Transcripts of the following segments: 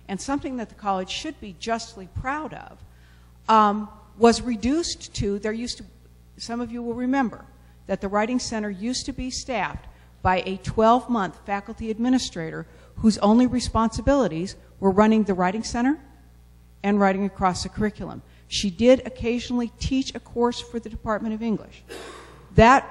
and something that the college should be justly proud of, was reduced to, some of you will remember, that the Writing Center used to be staffed by a 12-month faculty administrator whose only responsibilities were running the Writing Center and writing across the curriculum. She did occasionally teach a course for the Department of English. That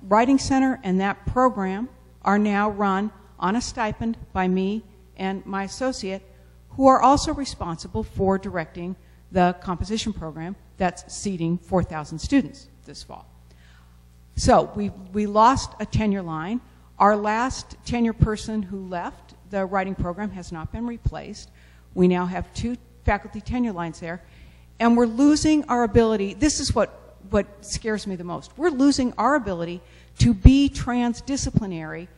Writing Center and that program are now run on a stipend by me and my associate, who are also responsible for directing the composition program that's seating 4,000 students this fall. So we lost a tenure line. Our last tenure person who left the writing program has not been replaced. We now have 2 faculty tenure lines there, and we're losing our ability. This is what scares me the most. We're losing our ability to be transdisciplinary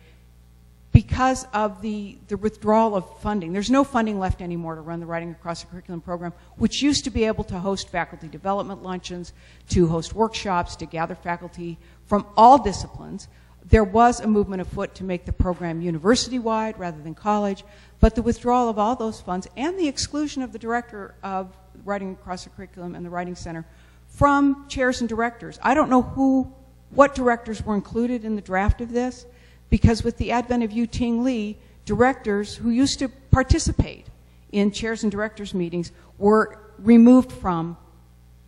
because of the withdrawal of funding. There's no funding left anymore to run the Writing Across the Curriculum program, which used to be able to host faculty development luncheons, to host workshops, to gather faculty from all disciplines. There was a movement afoot to make the program university-wide rather than college, but the withdrawal of all those funds and the exclusion of the director of Writing Across the Curriculum and the Writing Center from chairs and directors. I don't know what directors were included in the draft of this, because with the advent of Yu-Ting Lee, directors who used to participate in chairs and directors meetings were removed from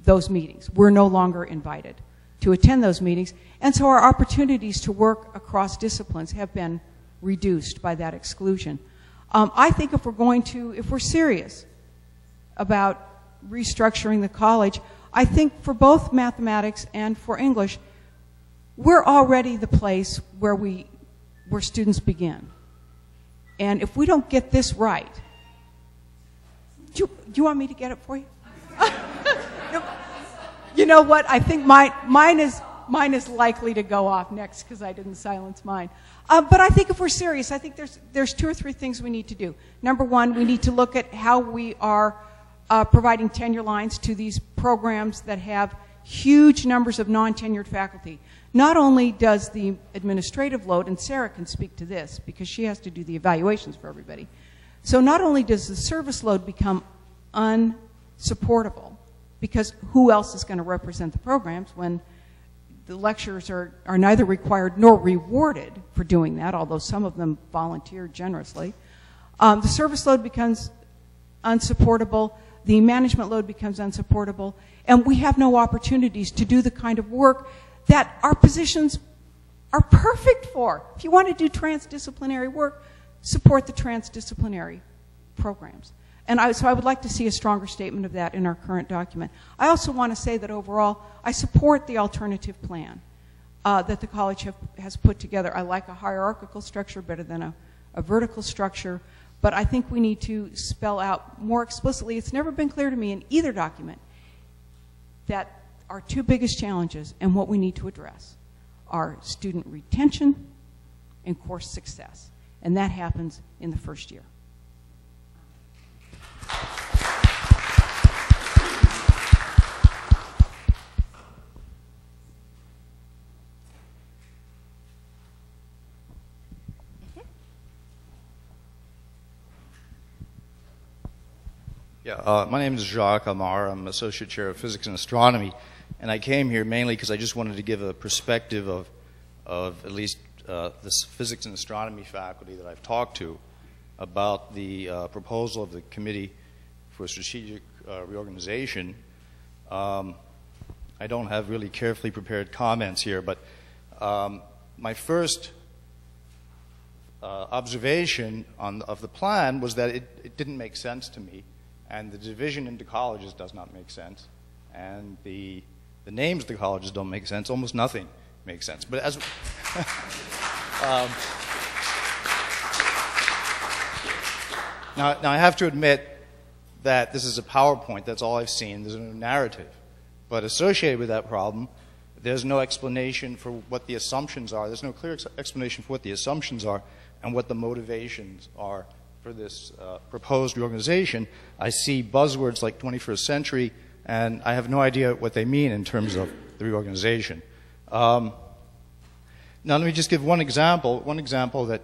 those meetings. We're no longer invited to attend those meetings, and so our opportunities to work across disciplines have been reduced by that exclusion. I think if we're serious about restructuring the college, I think for both mathematics and for English, we're already the place where students begin. And if we don't get this right, do you want me to get it for you? You know what? I think mine is likely to go off next because I didn't silence mine. But I think if we're serious, I think there's 2 or 3 things we need to do. Number one, we need to look at how we are providing tenure lines to these programs that have huge numbers of non-tenured faculty. Not only does the administrative load, and Sarah can speak to this because she has to do the evaluations for everybody, so not only does the service load become unsupportable, because who else is going to represent the programs when the lecturers are neither required nor rewarded for doing that, although some of them volunteer generously. The service load becomes unsupportable, the management load becomes unsupportable, and we have no opportunities to do the kind of work that our positions are perfect for. If you want to do transdisciplinary work, support the transdisciplinary programs. And so I would like to see a stronger statement of that in our current document. I also want to say that overall, I support the alternative plan that the college has put together. I like a hierarchical structure better than a vertical structure, but I think we need to spell out more explicitly. It's never been clear to me in either document that our 2 biggest challenges and what we need to address are student retention and course success. And that happens in the first year. Yeah, my name is Jacques Amar. I'm Associate Chair of Physics and Astronomy, and I came here mainly because I just wanted to give a perspective of at least this physics and astronomy faculty that I've talked to about the proposal of the Committee for Strategic Reorganization. I don't have really carefully prepared comments here, but my first observation of the plan was that it didn't make sense to me. And the division into colleges does not make sense. And the names of the colleges don't make sense. Almost nothing makes sense. But as now I have to admit that this is a PowerPoint. That's all I've seen. There's no narrative. But associated with that problem, there's no explanation for what the assumptions are. There's no clear explanation for what the assumptions are and what the motivations are for this proposed reorganization. I see buzzwords like 21st century, and I have no idea what they mean in terms of the reorganization. Now let me just give one example that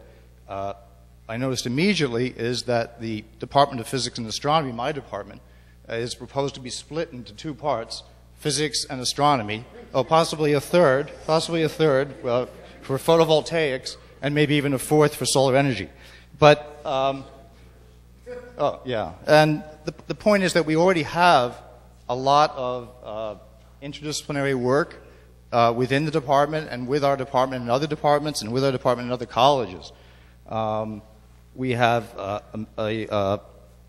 I noticed immediately is that the Department of Physics and Astronomy, my department, is proposed to be split into two parts, physics and astronomy, possibly a third, well, for photovoltaics, and maybe even a fourth for solar energy. But, and the point is that we already have a lot of interdisciplinary work within the department and with our department and other departments and with our department and other colleges. We have a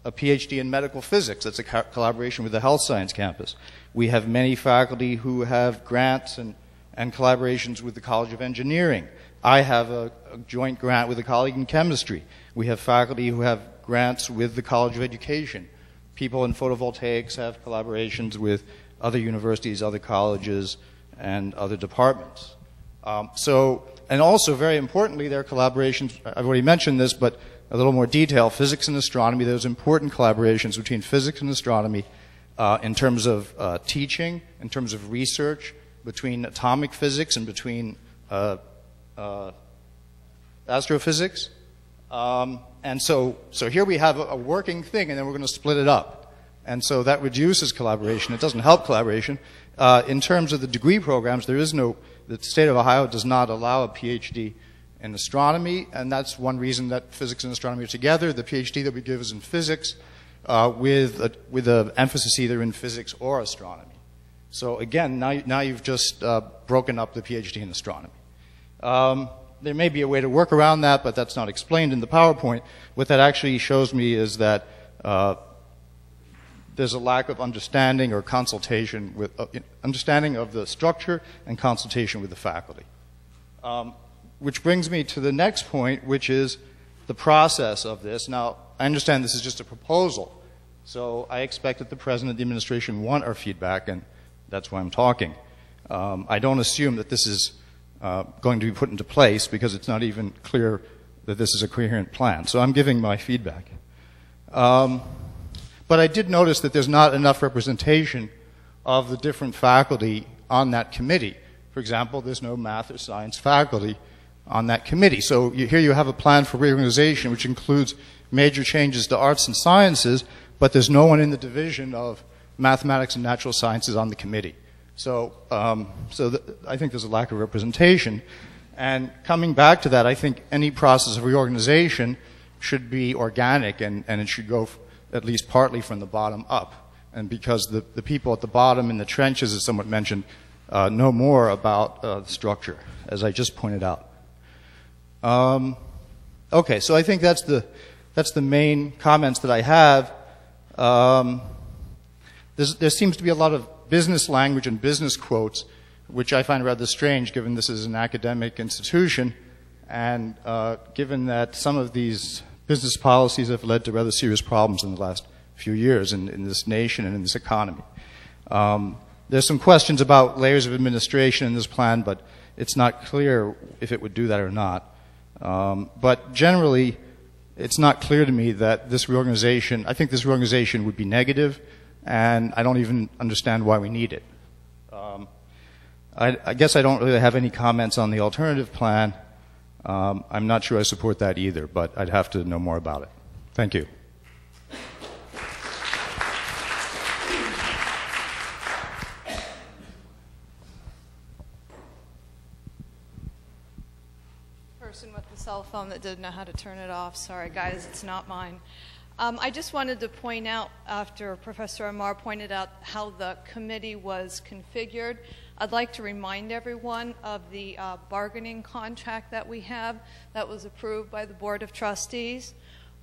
PhD in medical physics. That's a collaboration with the health science campus. We have many faculty who have grants and collaborations with the College of Engineering. I have a joint grant with a colleague in chemistry. We have faculty who have grants with the College of Education. People in photovoltaics have collaborations with other universities, other colleges, and other departments. And also, very importantly, there are collaborations, I've already mentioned this, but a little more detail, physics and astronomy. There's important collaborations between physics and astronomy in terms of teaching, in terms of research, between atomic physics and between astrophysics. And so here we have a working thing, and then we're going to split it up. And so that reduces collaboration. It doesn't help collaboration. In terms of the degree programs, the state of Ohio does not allow a PhD in astronomy, and that's one reason that physics and astronomy are together. The PhD that we give is in physics, with an emphasis either in physics or astronomy. So again, now you've just broken up the PhD in astronomy. There may be a way to work around that, but that's not explained in the PowerPoint. What that actually shows me is that there's a lack of understanding or consultation with understanding of the structure and consultation with the faculty. Which brings me to the next point, which is the process of this. Now, I understand this is just a proposal, so I expect that the President and the administration want our feedback, and that's why I'm talking. I don't assume that this is going to be put into place because it's not even clear that this is a coherent plan. So I'm giving my feedback. But I did notice that there's not enough representation of the different faculty on that committee. For example, there's no math or science faculty on that committee. So here you have a plan for reorganization which includes major changes to arts and sciences, but there's no one in the division of mathematics and natural sciences on the committee. So, I think there's a lack of representation. And coming back to that, I think any process of reorganization should be organic, and it should go at least partly from the bottom up. And because the people at the bottom in the trenches, as someone mentioned, know more about the structure, as I just pointed out. Okay, so I think that's the main comments that I have. There seems to be a lot of business language and business quotes, which I find rather strange given this is an academic institution and given that some of these business policies have led to rather serious problems in the last few years in this nation and in this economy. There's some questions about layers of administration in this plan, but it's not clear if it would do that or not. But generally, it's not clear to me that this reorganization, I think this reorganization would be negative, and I don't even understand why we need it. I guess I don't really have any comments on the alternative plan. I'm not sure I support that either, but I'd have to know more about it. Thank you. Person with the cell phone that didn't know how to turn it off. Sorry, guys, it's not mine. I just wanted to point out, after Professor Amar pointed out how the committee was configured, I'd like to remind everyone of the bargaining contract that we have that was approved by the Board of Trustees.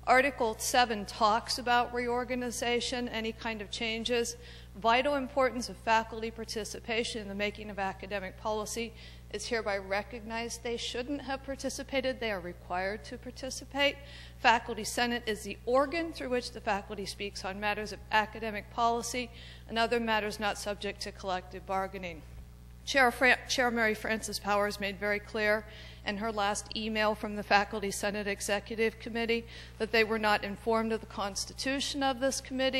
Article 7 talks about reorganization, any kind of changes. Vital importance of faculty participation in the making of academic policy is hereby recognized. They shouldn't have participated. They are required to participate. Faculty Senate is the organ through which the faculty speaks on matters of academic policy and other matters not subject to collective bargaining. Chair Mary Frances Powers made very clear in her last email from the Faculty Senate Executive Committee that they were not informed of the constitution of this committee.